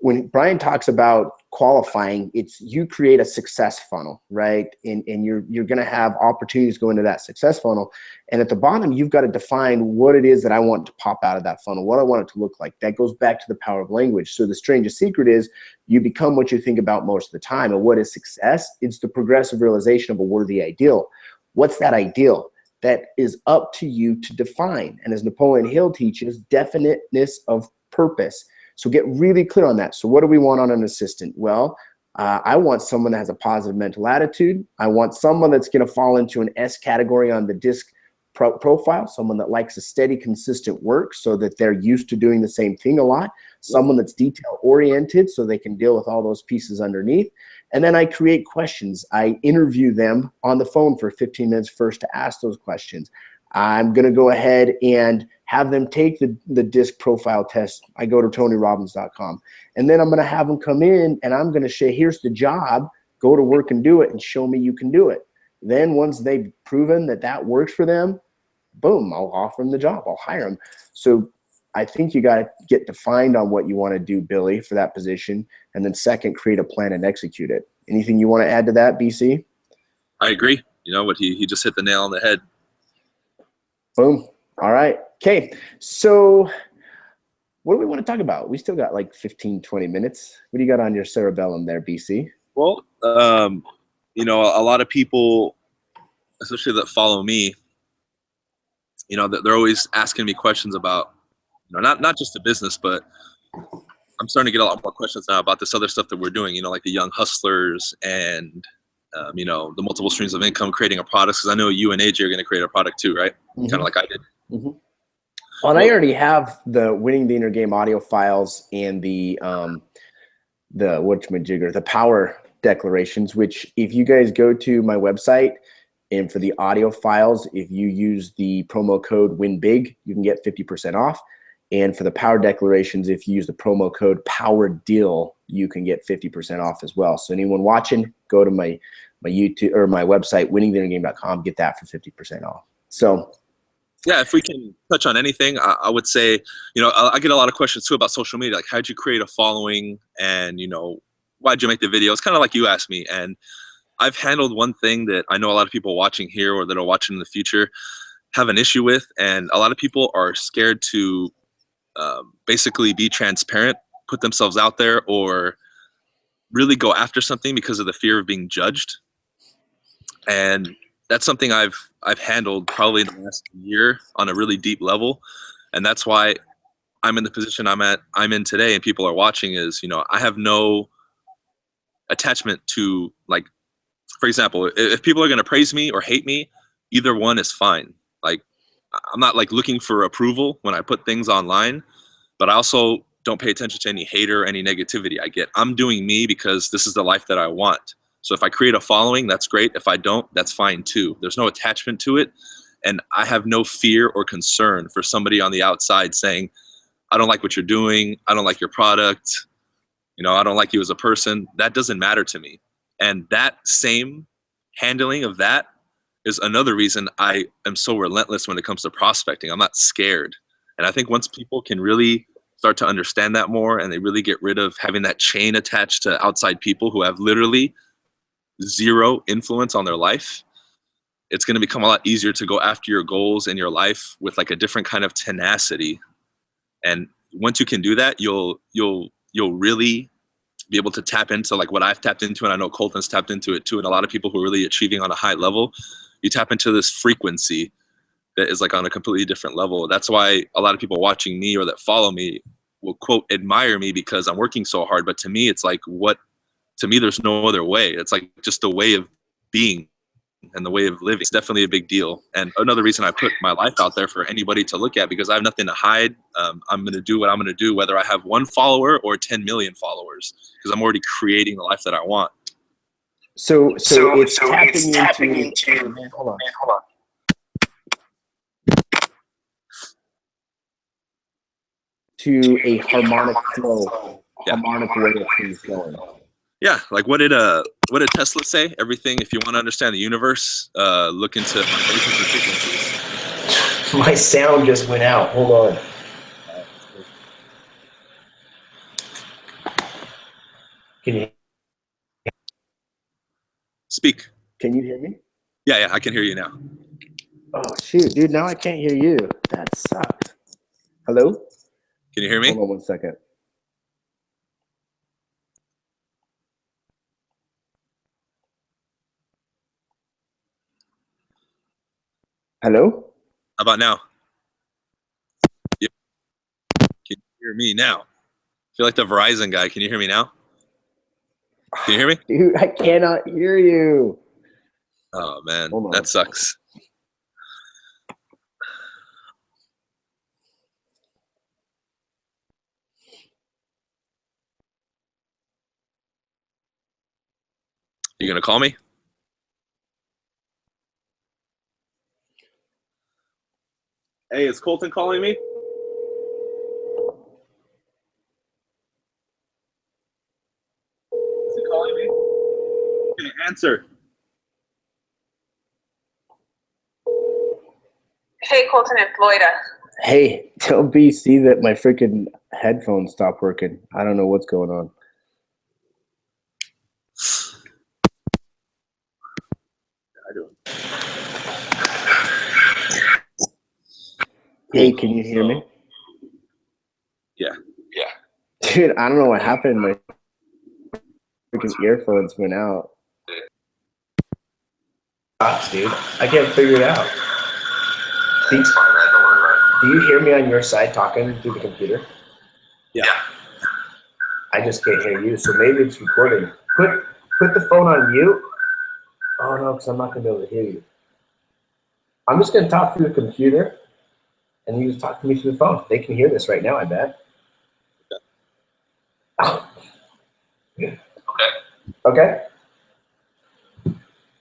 A: when Bryan talks about qualifying, it's you create a success funnel, right? And you're going to have opportunities go into that success funnel. And at the bottom, you've got to define what it is that I want to pop out of that funnel, what I want it to look like. That goes back to the power of language. So the strangest secret is you become what you think about most of the time. And what is success? It's the progressive realization of a worthy ideal. What's that ideal? That is up to you to define. And as Napoleon Hill teaches, definiteness of purpose. So get really clear on that. So what do we want on an assistant? Well, I want someone that has a positive mental attitude. I want someone that's going to fall into an S category on the DISC profile, someone that likes a steady, consistent work so that they're used to doing the same thing a lot, someone that's detail oriented so they can deal with all those pieces underneath. And then I create questions. I interview them on the phone for 15 minutes first to ask those questions. I'm going to go ahead and have them take the DISC profile test. I go to TonyRobbins.com. And then I'm going to have them come in and I'm going to say, here's the job. Go to work and do it and show me you can do it. Then once they've proven that that works for them, boom, I'll offer them the job. I'll hire them. So I think you got to get defined on what you want to do, Billy, for that position. And then second, create a plan and execute it. Anything you want to add to that, BC?
B: I agree. You know what? He just hit the nail on the head.
A: Boom. All right. Okay. So what do we want to talk about? We still got like 15, 20 minutes. What do you got on your cerebellum there, BC?
B: Well, you know, a lot of people, especially that follow me, you know, they're always asking me questions about, you know, not just the business, but I'm starting to get a lot more questions now about this other stuff that we're doing, you know, like the young hustlers and, you know, the multiple streams of income, creating a product. Because I know you and AJ are going to create a product too, right? Mm-hmm. Kind of like I did.
A: Mm-hmm. Well, and I already have the Winning the Inner Game audio files and the whatchamajigger, the power declarations, which if you guys go to my website and for the audio files, if you use the promo code WINBIG, you can get 50% off. And for the power declarations, if you use the promo code POWERDEAL, you can get 50% off as well. So anyone watching, go to my YouTube or my website, winningtheinnergame.com, get that for 50% off. So
B: yeah, if we can touch on anything, I would say, you know, I get a lot of questions too about social media, like how'd you create a following, and you know, why'd you make the video? It's kind of like you asked me, and I've handled one thing that I know a lot of people watching here or that are watching in the future have an issue with, and a lot of people are scared to basically be transparent, put themselves out there, or really go after something because of the fear of being judged. And that's something I've handled probably in the last year on a really deep level. And that's why I'm in the position I'm in today, and people are watching, is, you know, I have no attachment to, like, for example, if people are going to praise me or hate me, either one is fine. Like, I'm not like looking for approval when I put things online, but I also don't pay attention to any hater, any negativity I get. I'm doing me because this is the life that I want. So if I create a following, that's great. If I don't, that's fine too. There's no attachment to it. And I have no fear or concern for somebody on the outside saying, I don't like what you're doing. I don't like your product. You know, I don't like you as a person. That doesn't matter to me. And that same handling of that is another reason I am so relentless when it comes to prospecting. I'm not scared. And I think once people can really start to understand that more, and they really get rid of having that chain attached to outside people who have literally zero influence on their life, it's going to become a lot easier to go after your goals in your life with like a different kind of tenacity. And once you can do that, you'll really be able to tap into like what I've tapped into, and I know Colton's tapped into it too, and a lot of people who are really achieving on a high level, you tap into this frequency that is like on a completely different level. That's why a lot of people watching me or that follow me will, quote, admire me because I'm working so hard. But to me, it's like, to me, there's no other way. It's like just the way of being and the way of living. It's definitely a big deal. And another reason I put my life out there for anybody to look at, because I have nothing to hide. I'm going to do what I'm going to do, whether I have 1 follower or 10 million followers, because I'm already creating the life that I want.
A: So it's tapping into hold on. To a harmonic flow, harmonic way of things going.
B: Yeah, like what did Tesla say? Everything, if you want to understand the universe, look into vibrations and frequencies.
A: My sound just went out. Hold on. Can you
B: Speak.
A: can you hear me?
B: Yeah, I can hear you now.
A: Oh shoot, dude! Now I can't hear you. That sucked. Hello?
B: Can you hear me?
A: Hold on one second. Hello?
B: How about now? Yeah. Can you hear me now? I feel like the Verizon guy. Can you hear me now? Can you hear me?
A: Dude, I cannot hear you.
B: Oh man,
A: Hold on.
B: that sucks. You gonna call me? Hey, is Colton calling me? Is he calling me? Okay, answer.
C: Hey, Colton, it's Loida.
A: Hey, tell BC that my freaking headphones stopped working. I don't know what's going on.
B: I do.
A: Hey, can you hear me?
B: Yeah.
A: Dude, I don't know what happened. My freaking earphones went out. Dude, I can't figure it out. Do you hear me on your side talking through the computer?
B: Yeah.
A: I just can't hear you, so maybe it's recording. Put the phone on mute. Oh no, because I'm not gonna be able to hear you. I'm just gonna talk through the computer, and you just talk to me through the phone. They can hear this right now, I bet. Oh. Okay.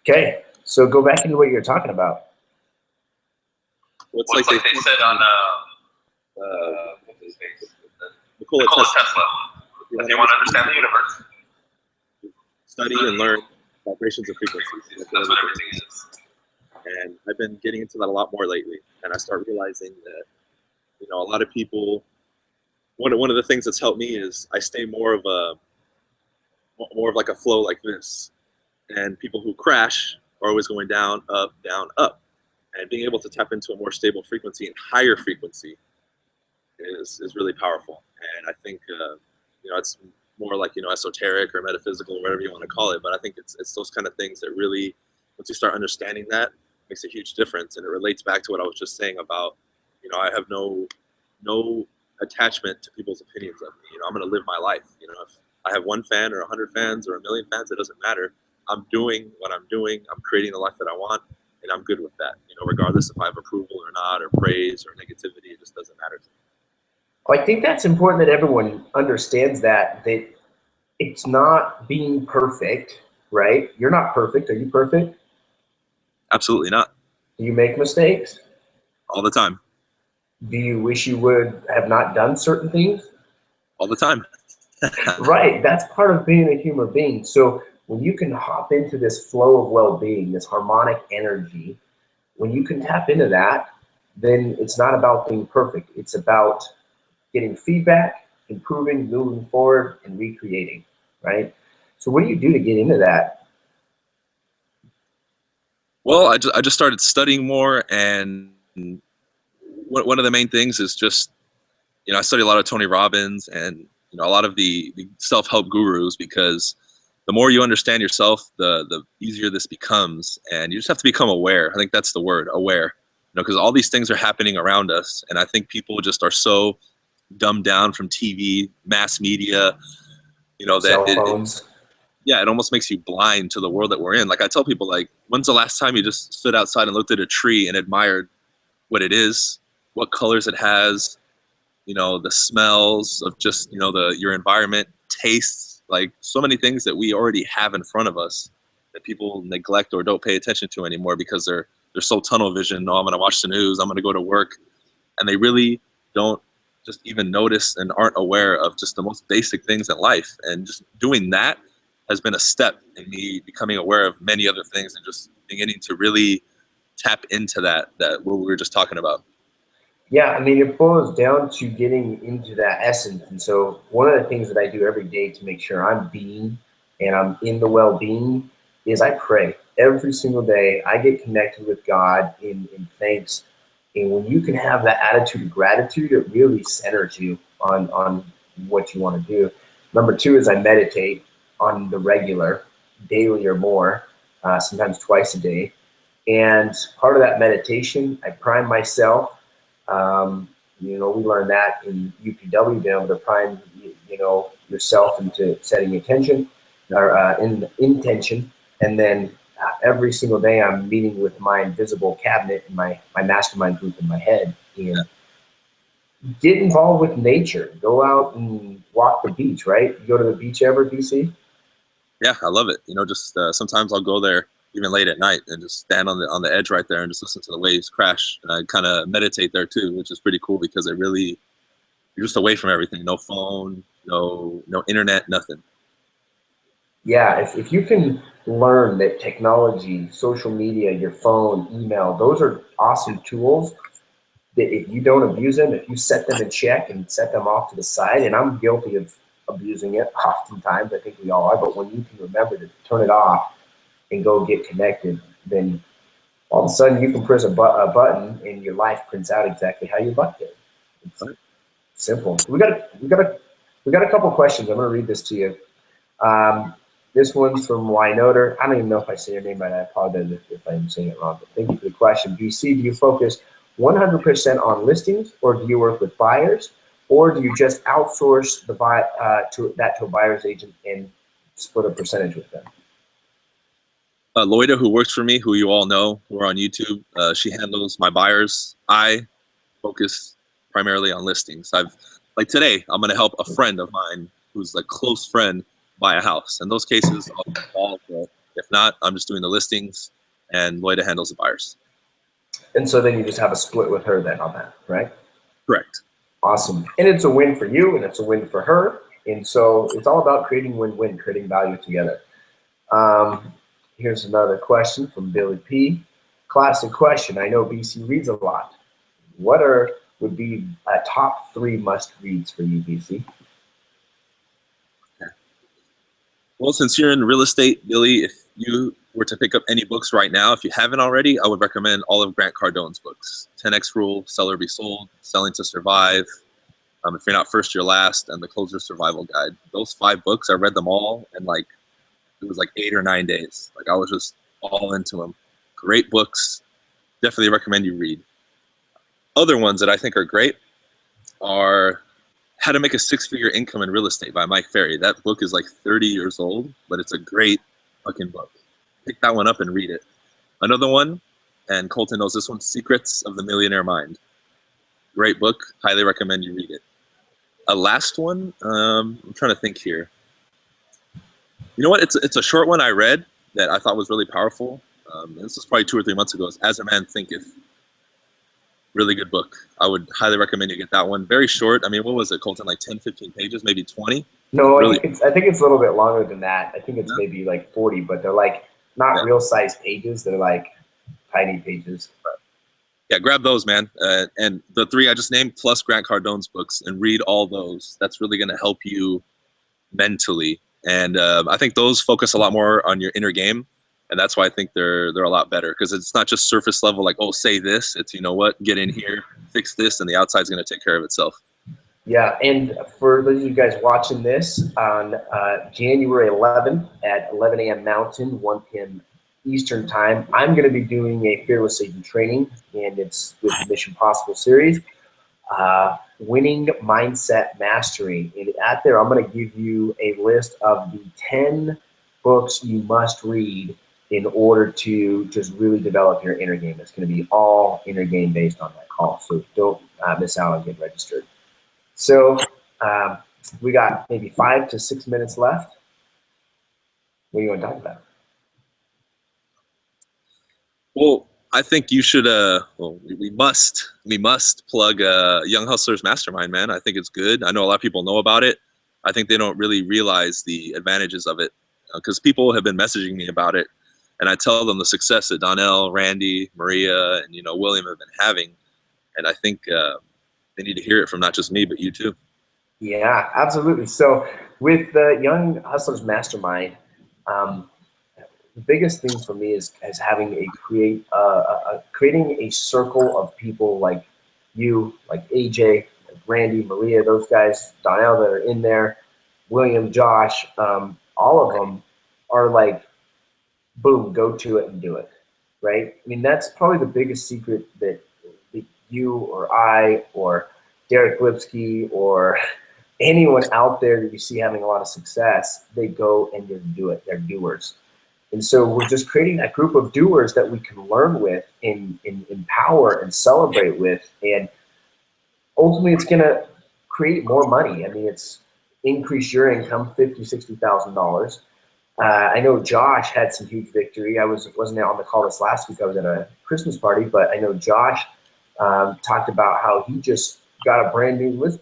A: Okay. So go back into what you're talking about.
B: What's like they said on what's his face? Nikola Tesla. If you want to understand the universe, study and learn vibrations of frequencies. That's what everything is. And I've been getting into that a lot more lately, and I start realizing that a lot of people. One of the things that's helped me is I stay more of like a flow like this, and people who crash are always going down, up, up, and being able to tap into a more stable frequency and higher frequency is really powerful. And I think it's more like esoteric or metaphysical or whatever you want to call it, but I think it's those kind of things that really, once you start understanding that, makes a huge difference. And it relates back to what I was just saying about I have no attachment to people's opinions of me. I'm going to live my life. If I have one fan or 100 fans or a million fans, it doesn't matter. I'm doing what I'm doing. I'm creating the life that I want, and I'm good with that. Regardless if I have approval or not, or praise or negativity, it just doesn't matter to me.
A: Well, I think that's important that everyone understands that it's not being perfect, right? You're not perfect. Are you perfect?
B: Absolutely not.
A: Do you make mistakes?
B: All the time.
A: Do you wish you would have not done certain things?
B: All the time.
A: Right. That's part of being a human being. So when you can hop into this flow of well-being, this harmonic energy, when you can tap into that, then it's not about being perfect. It's about getting feedback, improving, moving forward, and recreating, right? So what do you do to get into that?
B: Well, I just started studying more, and one of the main things is just, I study a lot of Tony Robbins and a lot of the self-help gurus, because the more you understand yourself, the easier this becomes, and you just have to become aware. I think that's the word, aware. Because all these things are happening around us, and I think people just are so dumbed down from TV, mass media, that
A: Cell phones.
B: It almost makes you blind to the world that we're in. Like I tell people, like, when's the last time you just stood outside and looked at a tree and admired what it is, what colors it has, the smells of just, your environment, tastes, like so many things that we already have in front of us that people neglect or don't pay attention to anymore because they're so tunnel vision. No, I'm going to watch the news. I'm going to go to work. And they really don't just even notice and aren't aware of just the most basic things in life. And just doing that has been a step in me becoming aware of many other things and just beginning to really tap into that what we were just talking about.
A: Yeah, I mean, it boils down to getting into that essence. And so, one of the things that I do every day to make sure I'm being and I'm in the well being is I pray every single day. I get connected with God in thanks. And when you can have that attitude of gratitude, it really centers you on what you want to do. Number two is I meditate on the regular, daily or more, sometimes twice a day. And part of that meditation, I prime myself. We learned that in UPW, being able to prime, yourself into setting intention or in intention. And then every single day I'm meeting with my invisible cabinet and my mastermind group in my head, and get involved with nature. Go out and walk the beach, right? You go to the beach ever, BC?
B: Yeah, I love it. Just sometimes I'll go there even late at night and just stand on the edge right there and just listen to the waves crash. And I kind of meditate there too, which is pretty cool because you're just away from everything. No phone, no internet, nothing.
A: Yeah, if you can learn that technology, social media, your phone, email, those are awesome tools that if you don't abuse them, if you set them in check and set them off to the side, and I'm guilty of abusing it oftentimes, I think we all are, but when you can remember to turn it off and go get connected, then all of a sudden you can press a button and your life prints out exactly how you liked it. It's simple. We got a couple questions. I'm going to read this to you. This one's from Wynoter. I don't even know if I say your name, but I apologize if I'm saying it wrong. But thank you for the question. BC, do you focus 100% on listings, or do you work with buyers, or do you just outsource to a buyer's agent and split a percentage with them?
B: Loida, who works for me, who you all know, who are on YouTube, she handles my buyers. I focus primarily on listings. Like today, I'm going to help a friend of mine who's a close friend buy a house. In those cases, I'll be involved. If not, I'm just doing the listings, and Loida handles the buyers.
A: And so then you just have a split with her then on that, right?
B: Correct.
A: Awesome. And it's a win for you, and it's a win for her. And so it's all about creating win-win, creating value together. Here's another question from Billy P. Classic question. I know BC reads a lot. What would be a top 3 must-reads for you, BC?
B: Well, since you're in real estate, Billy, if you were to pick up any books right now, if you haven't already, I would recommend all of Grant Cardone's books. 10X Rule, Sell or Be Sold, Selling to Survive, If You're Not First, You're Last, and The Closer Survival Guide. Those 5 books, I read them all in it was 8 or 9 days. I was just all into them. Great books. Definitely recommend you read. Other ones that I think are great are How to Make a 6-Figure Income in Real Estate by Mike Ferry. That book is 30 years old, but it's a great fucking book. Pick that one up and read it. Another one, and Colton knows this one, Secrets of the Millionaire Mind. Great book. Highly recommend you read it. A last one, I'm trying to think here. You know what? It's a short one I read that I thought was really powerful. This was probably 2 or 3 months ago. It's As a Man Thinketh. Really good book. I would highly recommend you get that one. Very short. I mean, what was it, Colton? 10, 15 pages, maybe 20?
A: No,
B: really?
A: I think it's a little bit longer than that. I think it's maybe 40, but they're not real size pages. They're tiny pages.
B: Yeah, grab those, man. And the 3 I just named, plus Grant Cardone's books, and read all those. That's really going to help you mentally. And I think those focus a lot more on your inner game. And that's why I think they're a lot better, because it's not just surface level, say this. It's, get in here, fix this, and the outside's going to take care of itself.
A: Yeah, and for those of you guys watching this on January 11th at 11 a.m. Mountain, 1 p.m. Eastern Time, I'm going to be doing a Fearless Agent training, and it's with the Mission Possible series, Winning Mindset Mastery. And at there, I'm going to give you a list of the 10 books you must read in order to just really develop your inner game. It's going to be all inner game based on that call, so don't miss out on getting registered. So we got maybe 5 to 6 minutes left. What do you want to talk about?
B: Well, I think you should. We must plug Young Hustlers Mastermind, man. I think it's good. I know a lot of people know about it. I think they don't really realize the advantages of it, because people have been messaging me about it, and I tell them the success that Donnell, Randy, Maria, and William have been having, And I think they need to hear it from not just me, but you too.
A: Yeah, absolutely. So with the Young Hustlers Mastermind, the biggest thing for me is having creating a circle of people like you, like AJ, like Randy, Maria, those guys, Donnell that are in there, William, Josh, all of them are like, boom, go to it and do it, right? I mean, that's probably the biggest secret that you or I or Derek Lipsky or anyone out there that you see having a lot of success, they go and just do it. They're doers. And so we're just creating that group of doers that we can learn with and empower and celebrate with. And ultimately, it's going to create more money. I mean, it's increase your income $50,000, $60,000. I know Josh had some huge victory. I wasn't on the call this last week. I was at a Christmas party, but I know Josh talked about how he just got a brand new list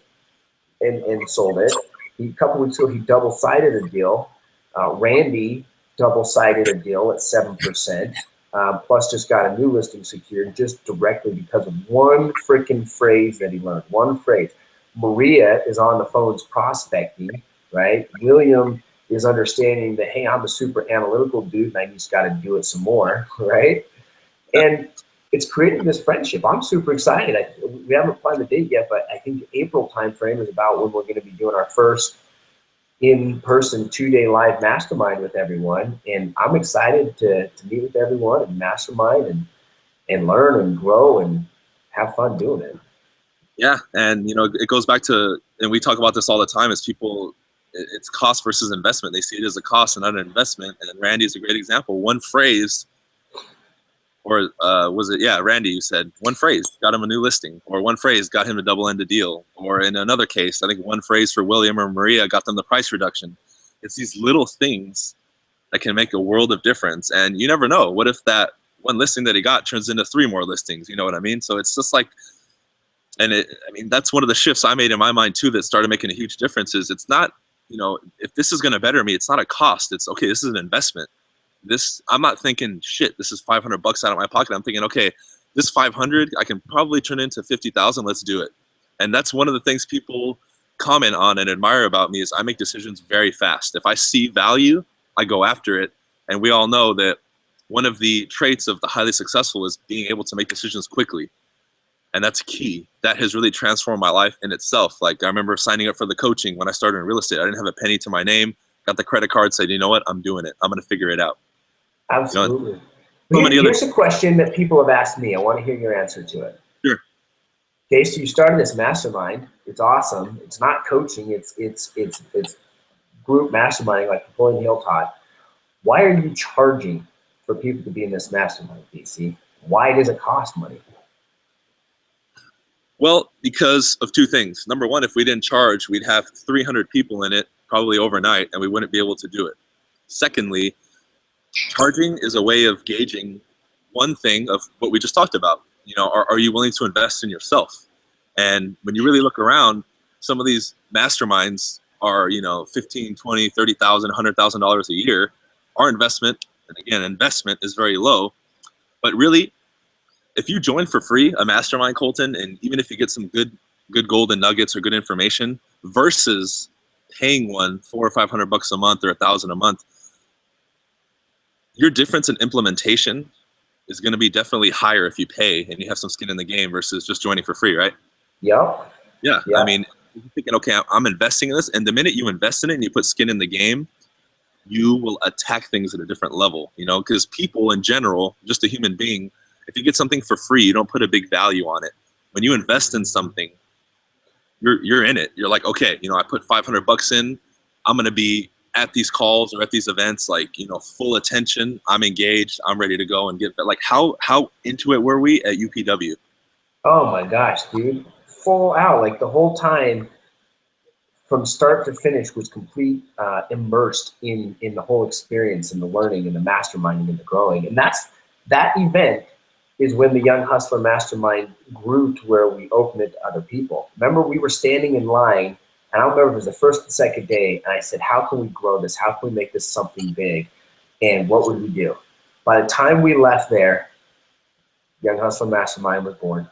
A: and sold it. A couple weeks ago, he double-sided a deal. Randy double-sided a deal at 7%, plus just got a new listing secured just directly because of one freaking phrase that he learned, one phrase. Maria is on the phones prospecting, right? William is understanding that, hey, I'm a super analytical dude and I just got to do it some more, right? And it's creating this friendship. I'm super excited. We haven't planned the date yet, but I think the April timeframe is about when we're going to be doing our first in-person 2-day live mastermind with everyone. And I'm excited to meet with everyone and mastermind and learn and grow and have fun doing it.
B: Yeah, and it goes back to, and we talk about this all the time, is people, it's cost versus investment. They see it as a cost and not an investment. And Randy is a great example. One phrase, or was it, yeah, Randy, you said one phrase got him a new listing, or one phrase got him a double-end a deal. Or in another case, I think one phrase for William or Maria got them the price reduction. It's these little things that can make a world of difference. And you never know. What if that one listing that he got turns into 3 more listings? You know what I mean? So it's just like, and that's one of the shifts I made in my mind too that started making a huge difference. Is it's not, if this is going to better me, it's not a cost. It's okay. This is an investment. I'm not thinking, shit, this is $500 out of my pocket. I'm thinking, okay, this 500 I can probably turn into 50,000. Let's do it. And that's one of the things people comment on and admire about me is I make decisions very fast. If I see value, I go after it. And we all know that one of the traits of the highly successful is being able to make decisions quickly. And that's key. That has really transformed my life in itself. Like I remember signing up for the coaching when I started in real estate. I didn't have a penny to my name, got the credit card, said, you know what, I'm doing it. I'm going to figure it out.
A: Absolutely. Here's a question that people have asked me. I want to hear your answer to it.
B: Sure.
A: Okay, so you started this mastermind. It's awesome. It's not coaching. It's group masterminding like Napoleon Hill taught. Why are you charging for people to be in this mastermind, DC? Why does it cost money?
B: Well, because of 2 things. Number one, if we didn't charge, we'd have 300 people in it probably overnight, and we wouldn't be able to do it. Secondly, charging is a way of gauging one thing of what we just talked about. Are you willing to invest in yourself? And when you really look around, some of these masterminds are, $15,000, $20,000, $30,000, $100,000 a year. Our investment, and again, investment is very low. But really, if you join for free a mastermind, Colton, and even if you get some good golden nuggets or good information versus paying one $400 or $500 a month or $1,000 a month, your difference in implementation is going to be definitely higher if you pay and you have some skin in the game versus just joining for free, right?
A: Yep.
B: Yeah. I mean, you're thinking, okay, I'm investing in this. And the minute you invest in it and you put skin in the game, you will attack things at a different level, because people in general, just a human being, if you get something for free, you don't put a big value on it. When you invest in something, you're in it. You're like, okay, I put $500 in. I'm going to be at these calls or at these events, like, full attention. I'm engaged. I'm ready to go and get, like, how into it were we at UPW?
A: Oh my gosh, dude. Full out, like the whole time from start to finish was complete immersed in the whole experience and the learning and the masterminding and the growing. And that event is when the Young Hustler Mastermind grew to where we opened it to other people. Remember, we were standing in line, and I remember it was the first and second day, and I said, how can we grow this? How can we make this something big? And what would we do? By the time we left there, Young Hustler Mastermind was born.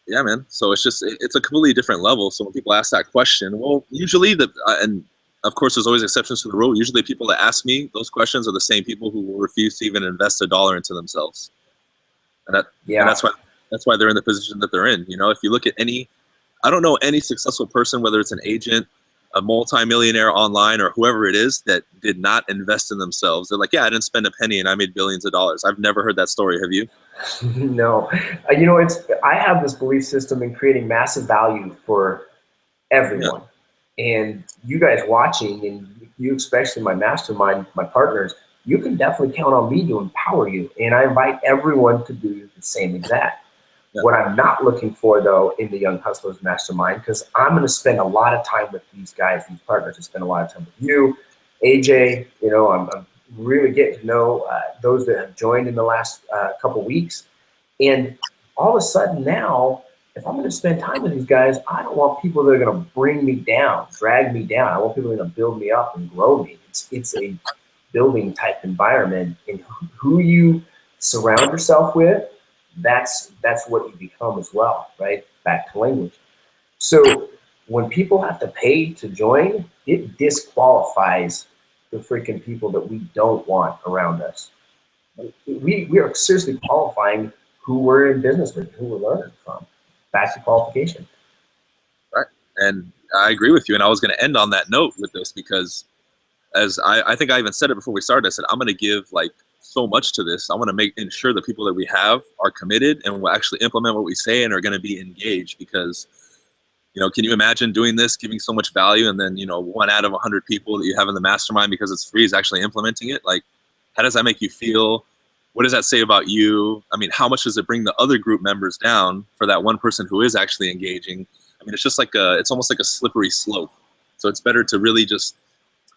B: Yeah, man. So it's a completely different level. So when people ask that question, well, usually and of course there's always exceptions to the rule. Usually people that ask me those questions are the same people who will refuse to even invest $1 into themselves. And that's why they're in the position that they're in. You know, if you look at I don't know any successful person, whether it's an agent, a multimillionaire online, or whoever it is, that did not invest in themselves. They're like, yeah, I didn't spend a penny and I made billions of dollars. I've never heard that story. Have you?
A: No. I have this belief system in creating massive value for everyone. Yeah. And you guys watching, and you especially my mastermind, my partners, you can definitely count on me to empower you. And I invite everyone to do the same exact. Yeah. What I'm not looking for, though, in the Young Hustlers Mastermind, because I'm going to spend a lot of time with these guys, these partners. I spend a lot of time with you, AJ. You know, I'm really getting to know those that have joined in the last couple weeks. And all of a sudden now, if I'm going to spend time with these guys, I don't want people that are going to bring me down, drag me down. I want people that are going to build me up and grow me. It's a building type environment, and who you surround yourself with, that's what you become as well, right? Back to language. So when people have to pay to join, it disqualifies the freaking people that we don't want around us. We are seriously qualifying who we're in business with, who we're learning from. Back to qualification.
B: Right. And I agree with you. And I was going to end on that note with this, because as I think I even said it before we started, I said, I'm going to give like so much to this. I want to ensure the people that we have are committed and will actually implement what we say and are going to be engaged. Because, you know, can you imagine doing this, giving so much value, and then, you know, 1 out of 100 people that you have in the mastermind because it's free is actually implementing it? Like, how does that make you feel? What does that say about you? I mean, how much does it bring the other group members down for that one person who is actually engaging? I mean, it's just like it's almost like a slippery slope. So it's better to really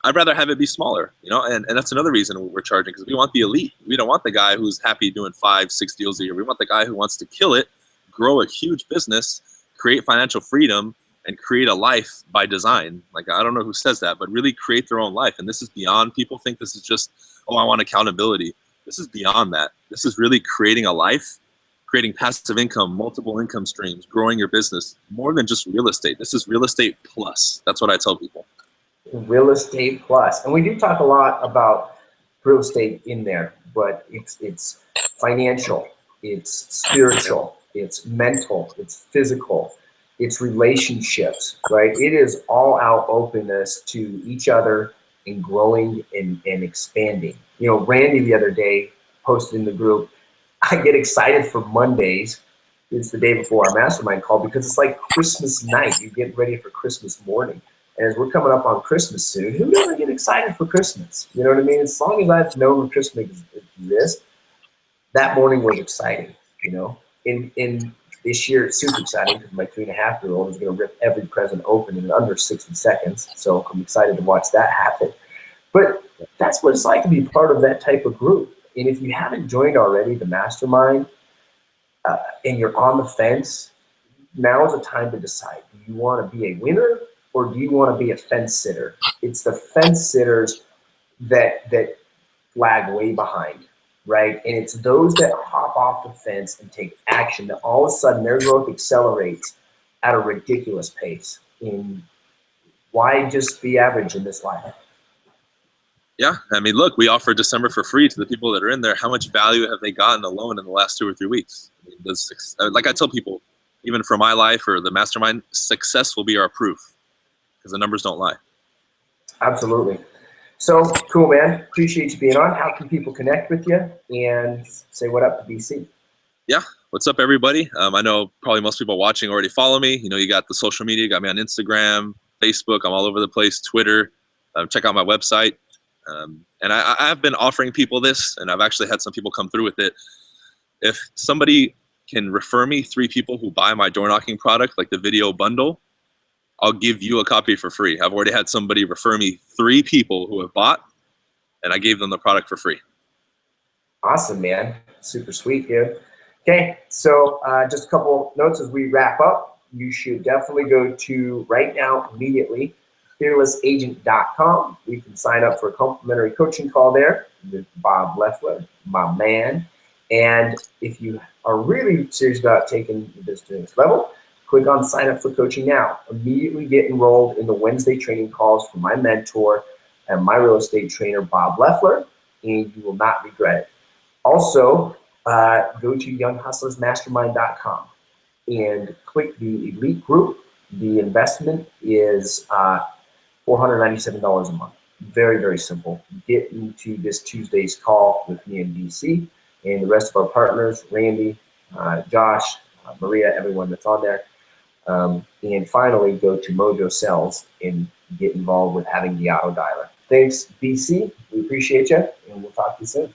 B: I'd rather have it be smaller, you know, and that's another reason we're charging, because we want the elite. We don't want the guy who's happy doing 5-6 deals a year. We want the guy who wants to kill it, grow a huge business, create financial freedom, and create a life by design. Like, I don't know who says that, but really create their own life. And this is beyond, people think this is just, oh, I want accountability. This is beyond that. This is really creating a life, creating passive income, multiple income streams, growing your business, more than just real estate. This is real estate plus. That's what I tell people.
A: Real estate plus. And we do talk a lot about real estate in there, but it's financial, it's spiritual, it's mental, it's physical, it's relationships, right? It is all out openness to each other and growing and expanding. You know, Randy the other day posted in the group, I get excited for Mondays. It's the day before our mastermind call, because it's like Christmas night. You get ready for Christmas morning. And as we're coming up on Christmas soon, who doesn't get excited for Christmas? You know what I mean? As long as I've known Christmas exists, that morning was exciting, you know? In this year, it's super exciting because my 3.5-year-old is going to rip every present open in under 60 seconds. So I'm excited to watch that happen. But that's what it's like to be part of that type of group. And if you haven't joined already the mastermind and you're on the fence, now is the time to decide. Do you want to be a winner, or do you want to be a fence sitter? It's the fence sitters that lag way behind, right? And it's those that hop off the fence and take action that all of a sudden their growth accelerates at a ridiculous pace. And why just be average in this life?
B: Yeah, I mean, look, we offer December for free to the people that are in there. How much value have they gotten alone in the last 2 or 3 weeks? I mean, like I tell people, even for my life or the mastermind, success will be our proof, because the numbers don't lie.
A: Absolutely. So cool, man. Appreciate you being on. How can people connect with you and say what up to BC?
B: Yeah. What's up, everybody? I know probably most people watching already follow me. You know, you got the social media, you got me on Instagram, Facebook. I'm all over the place, Twitter. Check out my website. And I've been offering people this, and I've actually had some people come through with it. If somebody can refer me 3 people who buy my door knocking product, like the video bundle, I'll give you a copy for free. I've already had somebody refer me 3 people who have bought, and I gave them the product for free.
A: Awesome, man. Super sweet, dude. Okay, so just a couple notes as we wrap up. You should definitely go to right now, immediately, fearlessagent.com. You can sign up for a complimentary coaching call there with Bob Leffler, my man. And if you are really serious about taking the business to the next level, click on sign up for coaching now. Immediately get enrolled in the Wednesday training calls from my mentor and my real estate trainer, Bob Leffler, and you will not regret it. Also, go to younghustlersmastermind.com and click the elite group. The investment is $497 a month. Very, very simple. Get into this Tuesday's call with me and DC and the rest of our partners, Randy, Josh, Maria, everyone that's on there. And finally, go to Mojo Cells and get involved with having the auto dialer. Thanks, BC. We appreciate you, and we'll talk to you soon.